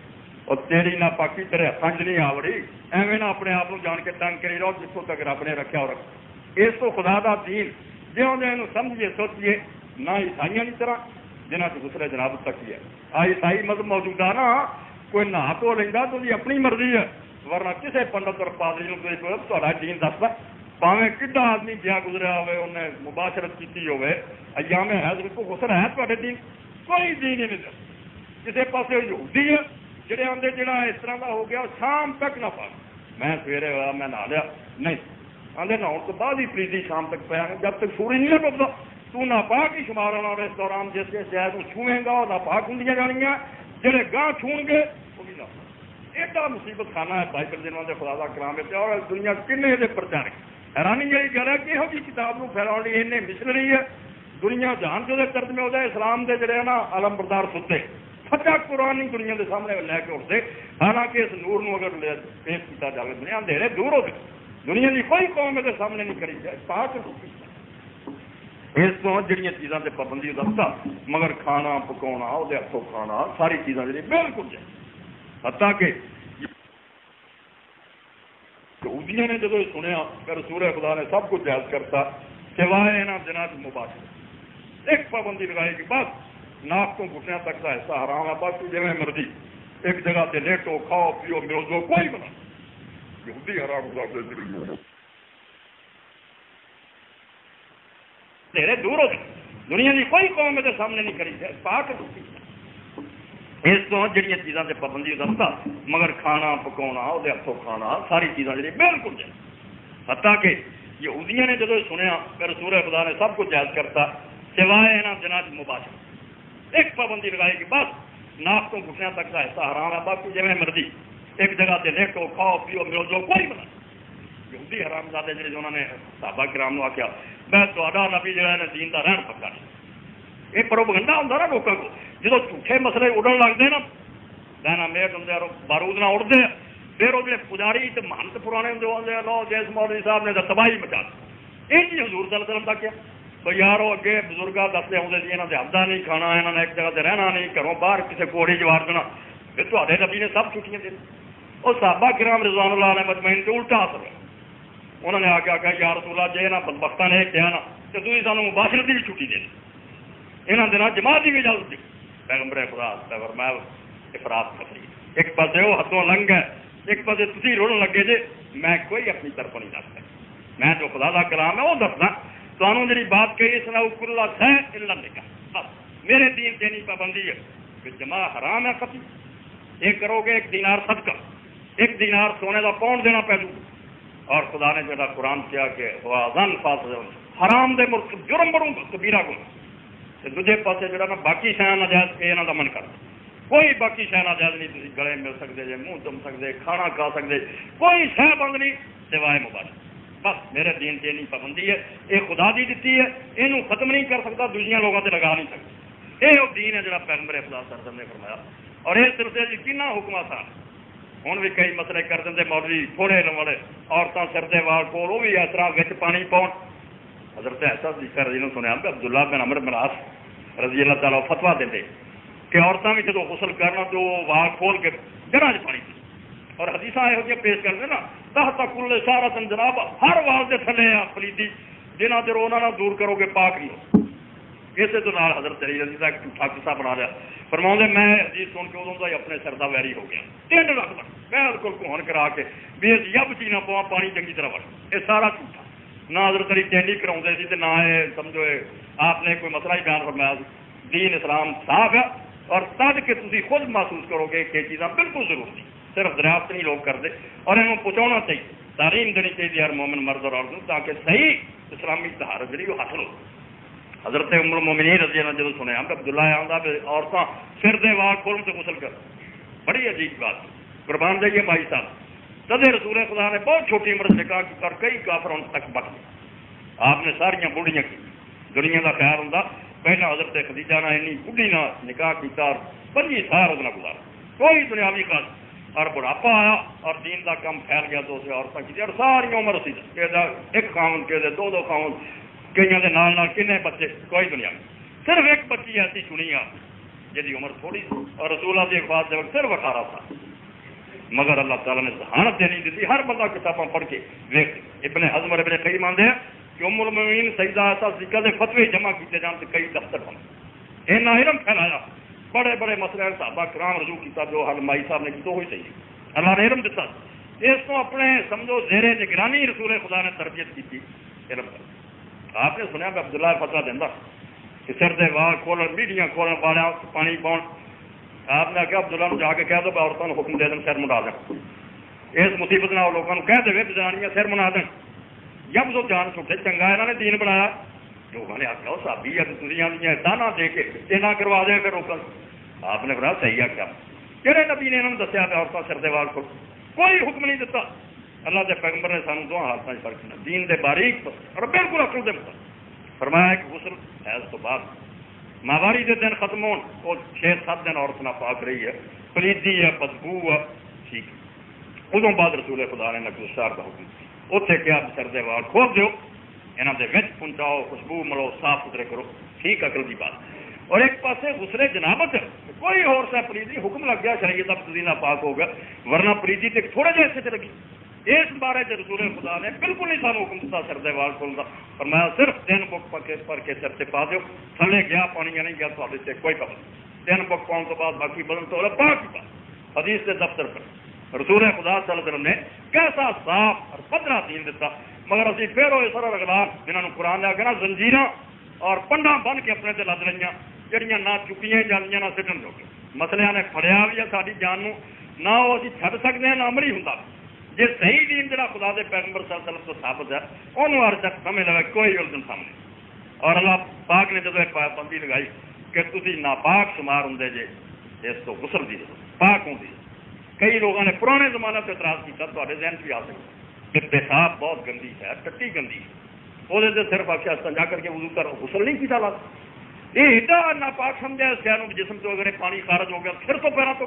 اور تیری ناپاکی تیرے ہاتھ نہیں آ وڑی ایویں نہ اپنے آپ کو جان کے تنگ کری رہو جتوں تک رب نے رکھا اور اس کو خدا دا دین جیوں جی سمجھیے سوچیے نہ عیسائیاں کی طرح جنہ سے دوسرے جناب تک ہی ہے عیسائی مذہب موجود ہے نا کوئی نہا تو لینا تو جی اپنی مرضی ہے ورنہ کسی پنڈت اور پادری تا دین دستا پاویں کڈا آدمی گیا گزرا ہوئے انہیں مباشرت کی ہوئے ایام حیض کو غسل ہے تے دین کوئی دین ہی نہیں کسی پاسے یہودی ہے جڑے آدھے جڑا اس طرح کا ہو گیا شام تک نہ پا میں سویرے ہوا میں نہا لیا نہیں آدھے نہاؤ تو بعد ہی فریدی شام تک پیا جب تک سورج نہیں ڈبتا تو ناپاک ہی شمار ہونا اور اس دوران جس کے شہر چھوئیں گا اور ناپاک ہوں جانیاں جڑے گاہ چھون گے وہ بھی ناپاک ایڈا مصیبت خانہ ہے بھائی دنوں کے خدا کرام اور دنیا کنے دے پرچار حیرانی یہی گل ہے کہ یہو جی کتاب کو پھیلاؤ لی انہیں مشنری ہے دنیا جہان جو درد میں ہو جائے اسلام کے جڑے نا علم بردار ستے سچا قرآن نہیں دنیا کے سامنے لے کے اٹھتے حالانکہ اس نور نو اگر پیش کیا جائے دنیا اندھیرے دور ہو گئے دنیا کی کوئی قوم کے سامنے نہیں کری جائے پاک اس کو جہاں چیزوں سے پابندی دستا مگر کھانا پکانا وہ ہاتھوں کھانا ساری چیزاں جی بالکل جائے حتیٰ کہ یہودیاں نے جب سنیا کہ رسول خدا نے سب کچھ جائز کرتا سوائے یہاں دنوں سے مباشرت ایک پابندی لگائی کہ بس ناک تو گھٹنوں تک کا حصہ حرام ہے باقی جی مرضی ایک جگہ سے لیٹو کھاؤ پیو میوزو کوئی بنا یہودی حرام تیرے دور ہو گئے دنیا کی کوئی قوم کے سامنے نہیں کری جائے پاک اس کو جہاں چیزوں سے پابندی دستا مگر کھانا پکانا وہ ہاتھوں کھانا ساری چیزاں جی بالکل جائے حتیٰ کہ یہودیاں نے جب سنیا کہ رسول خدا نے سب کچھ جائز کرتا سوائے یہاں دنوں سے مباشرت ایک پابندی لگائی کہ بس ناک تو گھٹنوں تک کا حصہ حرام ہے باقی جی مرضی ایک جگہ سے لیٹو کھاؤ پیو میوزو کوئی بنا یہودی حرام زادے جڑے انہوں نے صحابہ کرام نو آخیا میں تہاڈا نبی جڑا ہے دین دا رہن پکا نہیں یہ پروپگنڈا ہوندا نا لوگوں کو جدو جھوٹے مسئلے اڑن لگتے نا لینا میٹ ہوں بارود نہ اڑتے پھر وہ پجاری تو مہنت پرانے ہوں لو جیس مولوی صاحب نے تباہی مچا یہ چیز حضور صلی اللہ علیہ وسلم کا کیا تو یارو اگے بزرگ دستے آتے جی یہاں سے ہبدا نہیں کھانا یہاں نے ایک جگہ سے رہنا نہیں گھروں باہر کسی کوڑی جوار دینا پھر تے نبی نے سب چھٹیاں دیں اور صحابہ کرام رضوان اللہ علیہ مجمعین سے الٹا اثر ہے انہوں نے آ کے آخیا یا رسول اللہ جی یہاں بدبختہ نے کیا نا تو تھی سانو مباشرت کی بھی چھٹی دینی، یہاں دنوں جماعت کی بھی اجازت دی۔ پیغمبر خدا فرمایا افراط تفریح، ایک پاسے وہ حدوں لنگ ہے، ایک پاسے تھی رڑن لگے جے، میں کوئی اپنی طرف نہیں دستا، میں جو خدا کا کلام ہے وہ دسنا تمہوں جی بات کہی اس نے کلا سہ الا نکاح، بس میرے دین دینی پابندی ہے کہ جمع حرام ہے قتل، یہ کرو گے 1 دینار صدقہ، 1 دینار سونے کا پاؤنڈ دینا پہ اور خدا نے جڑا قرآن کیا کہ وازن فاصل حرام دے مرتکب جرم بڑوں گا کبیرہ گناہ، دوجے پاسے جڑا میں باقی شے ناجائز کہ یہاں کا من کرتا، کوئی باقی شے ناجائز نہیں، تھی گلے مل سکتے جے، منہ چم سکتے، کھانا کھا سکتے، کوئی شے بند نہیں سوائے مباشرت، بس میرے دین سے نہیں پابندی ہے، یہ خدا دی دیتی ہے، یہ ختم نہیں کر سکتا، دوسرے لوگوں سے لگا نہیں سکتا، یہ وہ دین ہے جڑا پیغمبر خدا صلی اللہ علیہ وسلم نے فرمایا۔ اور اس سلسلے کی کنا حکم آسان ہوں بھی کئی مسئلے کر دیں مولوی تھوڑے والے، عورتیں سر دے وال کول وہ بھی اس طرح وچ پانی پاؤ، حضرت ایسا رضی نے سنیا کہ عبداللہ بن عمر بن عاص رضی اللہ تعالیٰ فتوا دیں کہ عورتیں بھی جب غسل کرنا تو وال کھول کے گھر چ پانی پی، اور حدیث یہ پیش کرتے نا تحت کل سارا تن جناب ہر وال کے تھلے آ پلیتی جنہ چر انہوں دور کرو گے پاک نہیں ہو، اسے تو نال حضرت علی رضی کا جھوٹا قصہ بنا لیا، فرماؤں دے میں حدیث سن کے ادوں کا ہی اپنے سر کا ویری ہو گیا، 3 رکھتا بالکل کون کرا کے بھی یب چینا پوا پانی چنگی طرح وڑ، یہ سارا جھوٹا، نہ حضرت علی ٹینڈی کراؤں سی نہ یہ سمجھو آپ نے کوئی مسئلہ ہی بیان فرمایا، دین اسلام صاف ہے، اور تد کہ تھی خود محسوس کرو گے کہ یہ چیزاں بالکل ضروری، صرف دریافت نہیں لوگ کرتے، اور انہوں پہنچانا چاہیے، تعلیم دینی چاہیے ہر مومن مرد اور عورت تاکہ صحیح اسلامی طہارت جی وہ حاصل ہو۔ حضرت ام المومنین رضی اللہ جب سنیا عبداللہ آتا عورتیں سر دے وال کھول سے غسل کر، بڑی عجیب بات، قربان جائیے بھائی صاحب، تدے رسول خدا نے بہت چھوٹی عمر سے نکاح کی کر کئی کافر ان تک بچ گئے، آپ نے ساریاں بوڑھیاں کی، دنیا کا خیال ہوں پہلا حضرت خدیجہ نے اینی بڑھی نہ نکاح کیا اور 25 سال اس گزارا، کوئی دنیاوی کام، اور بڑھاپا آیا اور دین کا کام پھیل گیا تو اسے عورتیں کی اور ساری عمر اسی ایک خاون کے 2 خاون کئی کے نال کنے بچے، کوئی دنیا میں صرف ایک بچی ایسی چنی آپ جی عمر تھوڑی سی اور رسول اللہ کی اخبار کے وقت صرف 18 سال، مگر اللہ تعالیٰ نے ذہانت دینی دیتی، ہر بندہ کتاباں پڑھ کے دیکھ، ابن حزم اور ابن قیم آندے ہیں کہ ام المؤمنین سیدہ ایسا ذکر دے فتوی جمع کیتے جان سے کئی دفتر بنے، اینا علم پھیلایا، بڑے بڑے مسئلے صحابہ کرام رجوع کیتا جو حل مائی صاحب نے کی تو ہوئی صحیح، اللہ نے علم دیتا، اس کو اپنے سمجھو زیر نگرانی رسول خدا نے تربیت کی تھی علم پر۔ آپ نے سنیا کہ عبداللہ فتوا دینا کہ سر دے وال کھولن میڈیاں کھولن والا پانی پاؤن، آپ نے کہا عبداللہ نے جا کے کہہ دو کہ عورتوں کو حکم دے دیں سر منا دیں، اس مصیبت نہ لوگوں کو کہہ دے کہ جنانیاں سر منا دیں، جب تو جان چھوٹے چنگا انہوں نے دین بنایا، لوگوں نے آخیا صحابی ہے دنیا دیا تانا دے کے نہ کروا دے پھر روکن، آپ نے کہا صحیح ہے کیا کہڑے نبی نے انہوں نے دسیا کہ عورتوں سر دے وال کھول، کوئی حکم نہیں دیتا، اللہ کے پیغمبر نے سانو 2 حالتوں فرق نہ دین دے باریک اور بالکل عقل دے مطابق فرمایا کہ غسل حیض تو بعد ماہواری دے دن ختم ہون وہ 6-7 دن عورت ناپاک رہی ہے، پلیدی ہے، بدبو ہے، ٹھیک ہے، ادوں بعد رسول خدا نے نقل الشار کا حکم اتنے کیا سر دے وال کھول دیو، یہاں دے وچ پہنچاؤ، خوشبو ملو، صاف ستھرے کرو، ٹھیک عقل کی بات۔ اور ایک پاسے غسل جنابت کوئی اور سا پلیدی حکم لگ گیا شریعت اب تدینہ پاک ہوگا، ورنہ پلیدی تے تھوڑے جہے سے لگی، اس بارے سے رسول خدا نے بالکل نہیں سانو حکم دیتا سر دے وال کھولنا، فرمایا صرف 3 بک پر کے سر سے پا دیو، تھلے گیا پانی یا نہیں گیا تو سے کوئی پابند، 3 بک پاؤں تو بعد باقی بدن تو پاک ہی پاک، حدیث کے دفتر پر رسول خدا صلی اللہ علیہ وسلم نے کیسا صاف اور پدرا دین دیتا، مگر اسی پھر ہوئے سر اگلا جنہوں نے قرآن نے آگے نا زنجیراں اور پنڈا بن کے اپنے سے لد رہی جہاں نہ چکیاں جانیاں نہ سٹن جوگے، مسئلے نے پھڑیا بھی ہے ساری جان نہ وہ اسی چھڈ سکتے ہیں نہ عملی ہوں، جی صحیح دین جڑا خدا دے پیغمبر صلی اللہ علیہ وسلم تو ثابت ہے انہوں ہر شخص سمجھ لگے کوئی الجھن سامنے، اور اللہ پاک نے جب ایک پابندی لگائی کہ تھی ناپاک شمار ہوں جی اس کو غسل دی پاک ہوں، کئی لوگوں نے پرانے زمانے سے اعتراض کیا، تے ذہن بھی آ سکتا کہ پیشاب بہت گندی ہے، ٹٹی گندی ہے، وہ صرف آخیا استنجا کر کے وضو کر غسل نہیں کیا لا، یہ ایڈا ناپاک سمجھا اس شہر جسم تو اگر پانی خارج ہو گیا پھر تو پیرا تو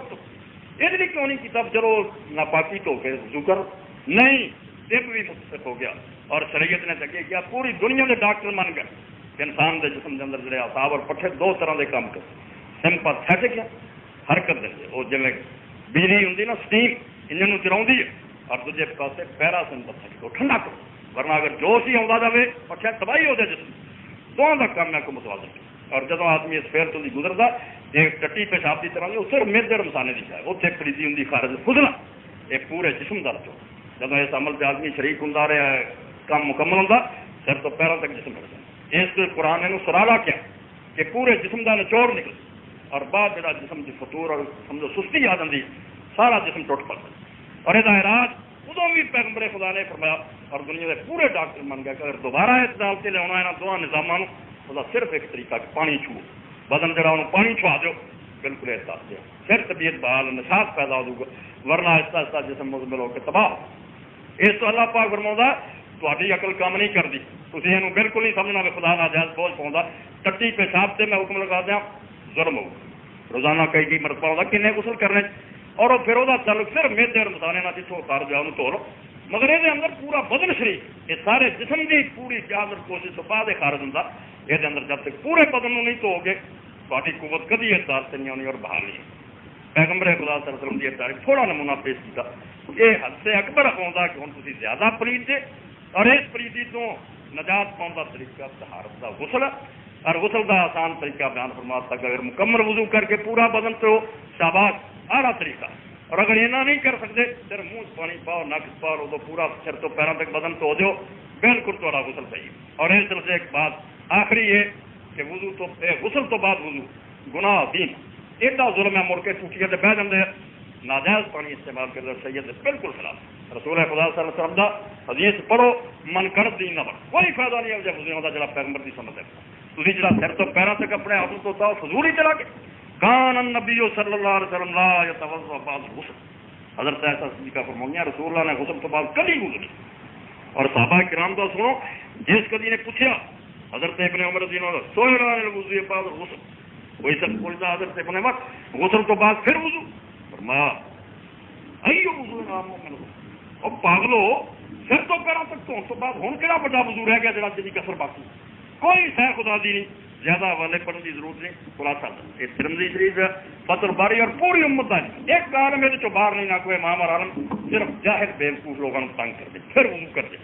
یہ لیے کیوں نہیں کیا چلو ناپاکی تو ہو کے وضو کر، نہیں طب بھی متفق ہو گیا اور شریعت نے لگے کیا پوری دنیا کے ڈاکٹر من گئے کہ انسان کے جسم کے اندر جڑے اعصاب اور پٹھے 2 طرح کے کام کر، سمپیتھیٹک ہے حرکت دیں وہ جی بجلی ہوں نا سٹیم انجن چلا ہے، اور دوسرے پاسے پیرا سمپیتھیٹک وہ ٹھنڈا کرو، ورنہ اگر جوش ہی آتا جائے پٹھے تباہی ہو جائے جسم، دونوں کا کام ہے کو متوازن اور جب آدمی اس پھر تو نہیں گزرتا ایک ٹٹی پیشاب کی طرح نہیں وہ صرف میدے رمسانے کی ہے اتنے پلیتی ہوں خارج خدنا ایک پورے جسم کا رچو جب اس عمل سے آدمی شریک ہوں رہا ہے کام مکمل ہوتا سر تو پیروں تک جسم بڑھتا اس قرآن نے سرالا کیا کہ پورے جسم کا نچوڑ نکل اور بعد جا جسم کی فطور اور سمجھو سستی آ جاتی سارا جسم ٹوٹ پڑتا اور یہ علاج ادو بھی پیغمبر خدا نے فرمایا اور دنیا کے پورے ڈاکٹر من گیا کہ اگر دوبارہ اس دال سے لیا یہاں دونوں نظاموں وہ صرف ایک طریقہ کہ پانی چھو بدن جڑا انہوں پانی چھوا دو بالکل احساس دیا پھر طبیعت بحال نشاط پیدا ہو گا ورنہ آہستہ آہستہ جسم مزمل ہو کے تباہ اس تو اللہ پاک فرماؤں تاری عقل کام نہیں کرتی تھی یہ بالکل نہیں سمجھنا کہ خدا ناجائز بوجھ پاؤں ٹٹی پیشاب سے میں حکم لگا دیا ظلم ہوگا روزانہ کئی مرتبہ ہوتا کن غسل کرنے اور پھر وہ تعلق صرف میدے اور مسانے نہ جتوں اتار جاؤ دھو لو مگر یہ اندر پورا بدن شریف یہ سارے جسم کی پوری جادر کوشش تو بعد خارج ہوتا یہ اندر جب تک پورے بدن نہیں دھو گے تاری قوت کدی احساس سے نہیں آنی اور بحال نہیں پیغمبر خدا صلی اللہ علیہ وسلم کی تاریخ تھوڑا نمونہ پیش کیا یہ حد سے اکبر آتا کہ ہوں تھی زیادہ پلیت جے اور اس پلیتی تو نجات پاؤں کا طریقہ طہارت کا غسل اور غسل کا آسان طریقہ بیان فرما تک اگر مکمل وضو کر کے پورا بدن تو شاباش اعلیٰ طریقہ اور اگر یہ نہیں کر سکتے پھر منہ پانی پاؤ نک پاؤ تو پورا سر تو پیروں تک بدن تو دو بالکل تھوڑا غسل صحیح اور اس طرح سے ایک بات آخری ہے کہ وضو تو غسل تو بعد وضو گناہ دین ایڈا ظلم ہے مڑ کے ٹوٹیاں بہ جاتے ہیں ناجائز پانی استعمال کرتے سید بالکل خلاف رسول خدا صلی اللہ علیہ وسلم دا حدیث پڑھو من کر دین نہ بڑھ کوئی فائدہ نہیں ہے جب وضو ہوتا جڑا پیغمبر دی سنت ہے تھی جڑا سر تو پیروں تک اپنے ہاتھوں تو ہوتا فضول ہی چلا کے کان النبی صلی اللہ علیہ وسلم لا یتوضا بعد الغسل حضرت ایسا صدیقہ فرمایا رسول اللہ نے غسل تو بعد کبھی گزری اور صحابہ کرام تو سنو جس کدی نے پوچھا حضرت ابن عمر رضی اللہ عنہ سوئل عن الوضو بعد الغسل وہی سب پوچھتا حضرت ابن عمر غسل تو بعد پھر وضو فرمایا ایو وضو نام مومن او پاگلو سر تو پیروں تک دھون تو بعد ہوں کہڑا بڑا وضو رہ گیا جڑا جی کسر باقی کوئی سہ خدا دی نہیں زیادہ والے پڑھنے کی ضرورت نہیں خلاصہ یہ ترمذی شریف ہے فتح الباری اور پوری امت کا ایک عالم ہے جو باہر نہیں نہ کوئی امام اور عالم صرف جاہل بیوقوف لوگوں کو تنگ کر دے پھر وضو کر دے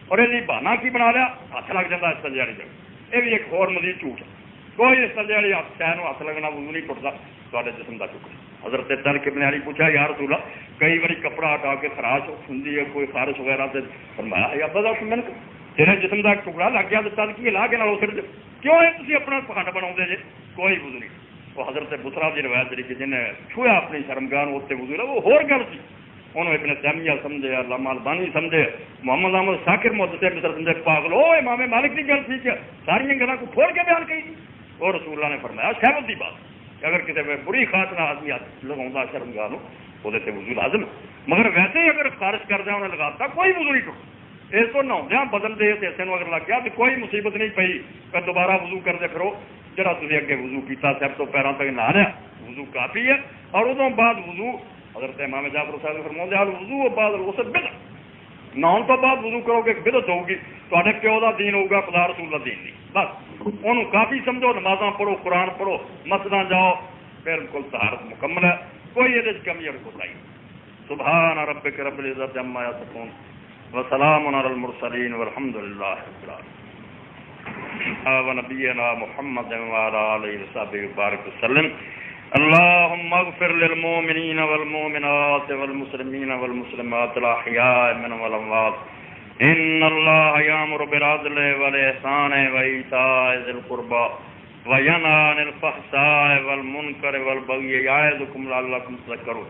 اور یہ بہانا کی بنا لیا ہاتھ لگ جاتا اس تلے والی جگہ یہ بھی ایک اور مزید جھوٹ ہے کوئی اس تلے والی شہر ہاتھ لگنا وضو نہیں ٹوٹتا تے جسم کا ٹکڑا حضرت دل کے بنیادی پوچھا یا رسول اللہ کئی باری کپڑا ہٹا کے خراش ہوتی ہے کوئی خارش وغیرہ سے فرمایا یا بدا سمجھ تیرے جسم کا ٹکڑا لگ گیا تو تل کی لا کے نہ پھر کیوں ہے تھی اپنا پکھنڈ بنا جی کوئی وضو نہیں وہ حضرت بسرا کی روایت جی کہ جنہیں چھویا اپنی شرمگاہ اتنے وضو لا وہ ہور گل سی انہوں ابن تیمیہ سمجھے علامہ البانی سمجھے محمد احمد شاکر محدث مصر سمجھے پاگل او امام مالک کی گل ٹھیک ہے ساری گلوں کو کھول کے بیان کی اور رسول اللہ نے فرمایا شہبت کی بات کہ اگر کسی میں بری خاص نہ آدمی لگاؤں شرمگاہ وہ وضو لازم مگر ویسے ہی اگر خارش کر دیا انہیں لگاتا کوئی وضو نہیں ٹوٹ اس کو نہاؤں بدل دے ایسے اگر لگ گیا تو کوئی مصیبت نہیں پی کہ دوبارہ وضو کرتے پھرو جڑا تھی اگے وضو کیتا سر تو پیروں تک نہ لیا وضو کافی ہے اور ادو بعد وضو حضرت امام جعفر صاحب فرماتے ہیں وضو بعد الغسل بدعت نہاؤن تو بعد وضو کرو گے بدعت ہوگی تے پیو کا دین ہوگا خدا رسول کا دین نہیں بس انہوں کافی سمجھو نمازاں پڑھو قرآن پڑھو مسجد جاؤ بالکل طہارت مکمل ہے کوئی یہ کمی اور کوتاہی سبحان ربک رب العزت عما یصفون وسلام علی المرسلین والحمد للہ رب العالمین ونبینا محمد وعلی آلہ وصحبہ وبارک وسلم اللهم اغفر للمؤمنین والمؤمنات والمسلمین والمسلمات الاحیاء منهم والاموات ان اللہ یامر بالعدل والاحسان وایتاء ذی القربى وینہی عن الفحشاء والمنکر والبغی یعظکم لعلکم تذکرون.